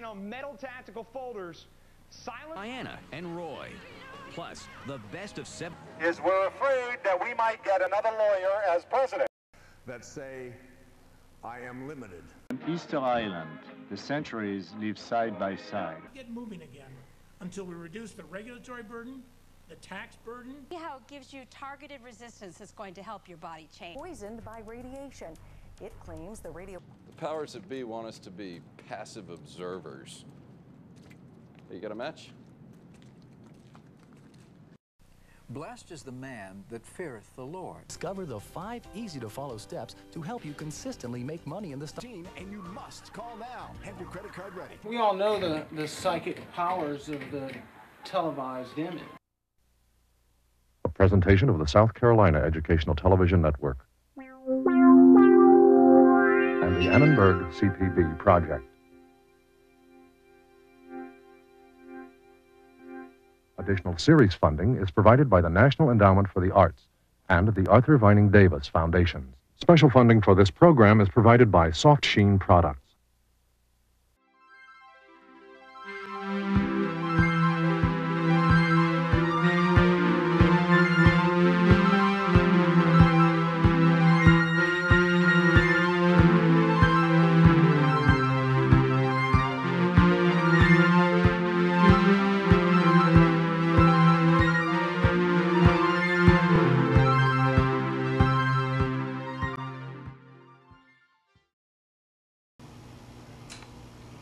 On metal tactical folders, silent Diana and Roy. Plus, the best of 7. Is we're afraid that we might get another lawyer as president. That say, I am limited. On Easter Island, the centuries live side by side. Get moving again until we reduce the regulatory burden, the tax burden. See how it gives you targeted resistance that's going to help your body change. Poisoned by radiation. It claims the radio... The powers that be want us to be passive observers. You got a match? Blessed is the man that feareth the Lord. Discover the 5 easy-to-follow steps to help you consistently make money in the stock. And you must call now. Have your credit card ready. We all know the psychic powers of the televised image. A presentation of the South Carolina Educational Television Network and the Annenberg CPB project. Additional series funding is provided by the National Endowment for the Arts and the Arthur Vining Davis Foundation. Special funding for this program is provided by Soft Sheen Products.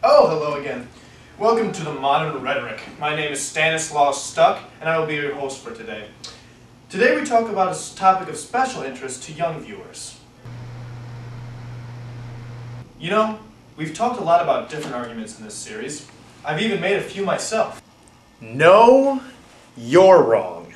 Oh, hello again. Welcome to the Modern Rhetoric. My name is Stanislaus Stuck, and I will be your host for today. Today we talk about a topic of special interest to young viewers. You know, we've talked a lot about different arguments in this series. I've even made a few myself. No, you're wrong.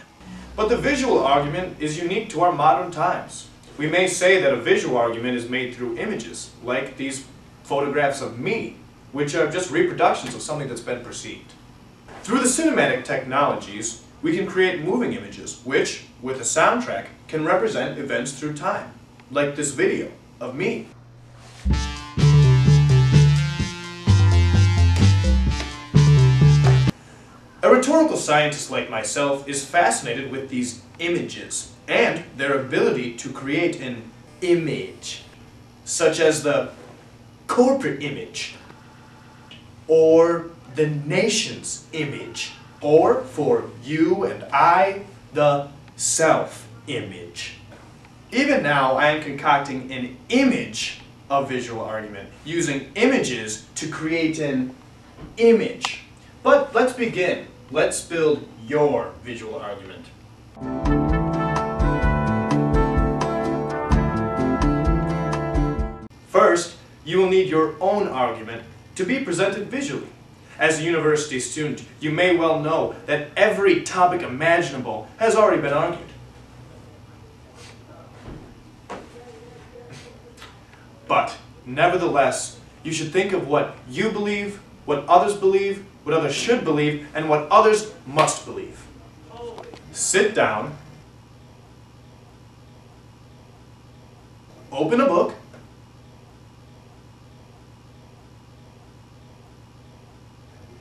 But the visual argument is unique to our modern times. We may say that a visual argument is made through images, like these photographs of me, which are just reproductions of something that's been perceived. Through the cinematic technologies, we can create moving images, which, with a soundtrack, can represent events through time, like this video of me. A rhetorical scientist like myself is fascinated with these images and their ability to create an image, such as the corporate image, or the nation's image, or for you and I, the self-image. Even now, I am concocting an image of visual argument, using images to create an image. But let's begin. Let's build your visual argument. First, you will need your own argument to be presented visually. As a university student, you may well know that every topic imaginable has already been argued. But, nevertheless, you should think of what you believe, what others should believe, and what others must believe. Sit down, open a book,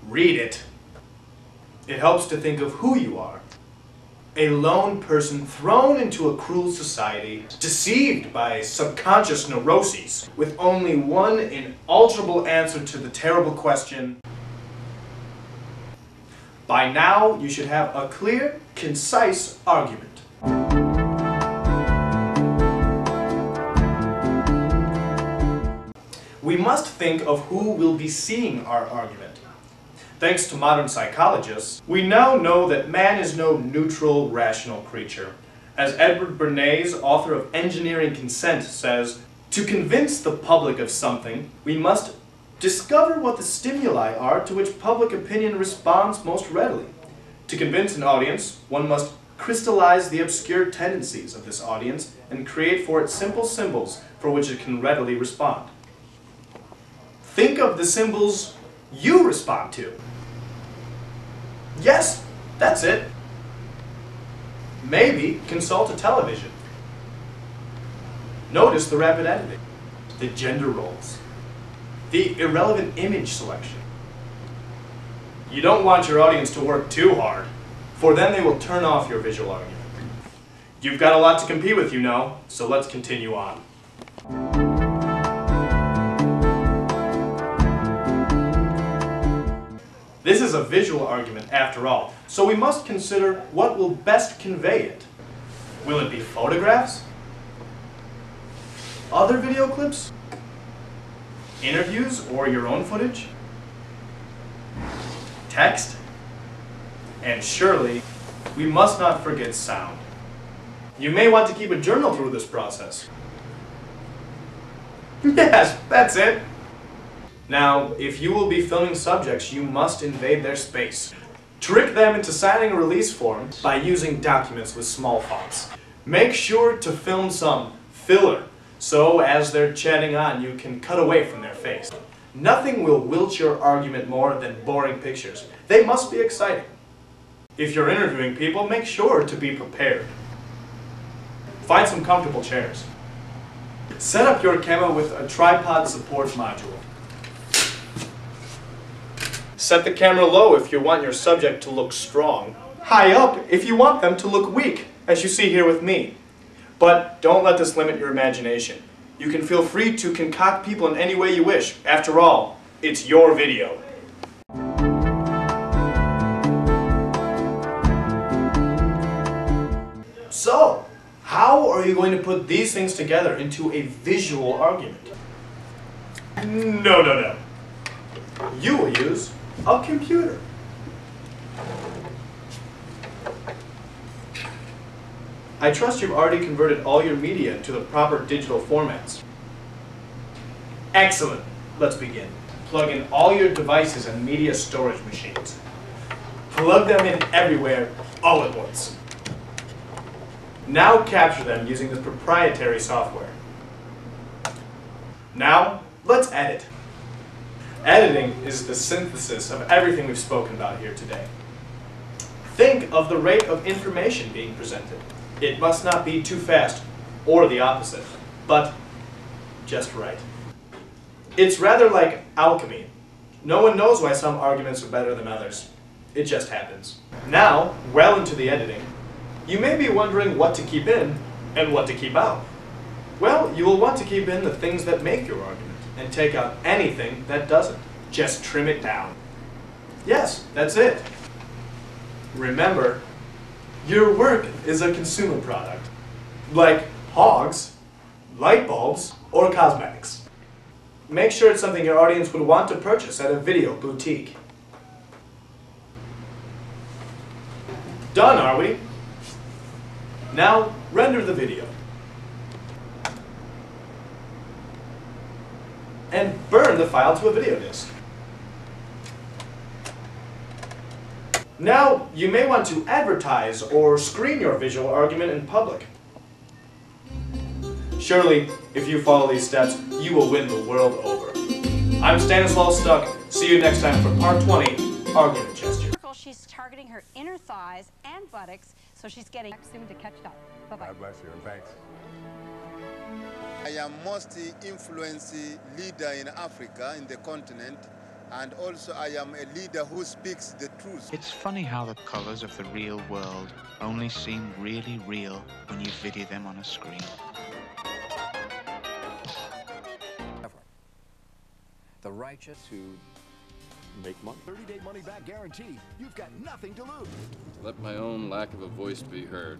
read it. It helps to think of who you are. A lone person thrown into a cruel society, deceived by subconscious neuroses, with only one inalterable answer to the terrible question. By now, you should have a clear, concise argument. We must think of who will be seeing our argument. Thanks to modern psychologists, we now know that man is no neutral, rational creature. As Edward Bernays, author of Engineering Consent, says, to convince the public of something, we must discover what the stimuli are to which public opinion responds most readily. To convince an audience, one must crystallize the obscure tendencies of this audience and create for it simple symbols for which it can readily respond. Think of the symbols you respond to. Yes, that's it. Maybe consult a television. Notice the rapid editing, the gender roles, the irrelevant image selection, You don't want your audience to work too hard, for then they will turn off your visual argument. You've got a lot to compete with, you know, so let's continue on. This is a visual argument after all, so we must consider what will best convey it. Will it be photographs? Other video clips? Interviews or your own footage? Text? And surely, we must not forget sound. You may want to keep a journal through this process. Yes, that's it. Now, if you will be filming subjects, you must invade their space. Trick them into signing a release form by using documents with small fonts. Make sure to film some filler, so as they're chatting on, you can cut away from their face. Nothing will wilt your argument more than boring pictures. They must be exciting. If you're interviewing people, make sure to be prepared. Find some comfortable chairs. Set up your camera with a tripod support module. Set the camera low if you want your subject to look strong. High up if you want them to look weak, as you see here with me. But don't let this limit your imagination. You can feel free to concoct people in any way you wish. After all, it's your video. So, how are you going to put these things together into a visual argument? No. You will use a computer. I trust you've already converted all your media to the proper digital formats. Excellent. Let's begin. Plug in all your devices and media storage machines. Plug them in everywhere, all at once. Now capture them using this proprietary software. Now, let's edit. Editing is the synthesis of everything we've spoken about here today. Think of the rate of information being presented. It must not be too fast, or the opposite, but just right. It's rather like alchemy. No one knows why some arguments are better than others. It just happens. Now, well into the editing, you may be wondering what to keep in and what to keep out. Well, you will want to keep in the things that make your argument and take out anything that doesn't. Just trim it down. Yes, that's it. Remember, your work is a consumer product, like hogs, light bulbs, or cosmetics. Make sure it's something your audience would want to purchase at a video boutique. Done, are we? Now, render the video. And burn the file to a video disk. Now, you may want to advertise or screen your visual argument in public. Surely, if you follow these steps, you will win the world over. I'm Stanislaw Stuck. See you next time for part 20, Argument Gesture. She's targeting her inner thighs and buttocks, so she's getting soon to catch up. Bye-bye. God bless you, and thanks. I am most influenced leader in Africa, in the continent, and also I am a leader who speaks the truth. It's funny how the colors of the real world only seem really real when you video them on a screen. The righteous who make money. 30-day money-back guarantee. You've got nothing to lose. Let my own lack of a voice be heard.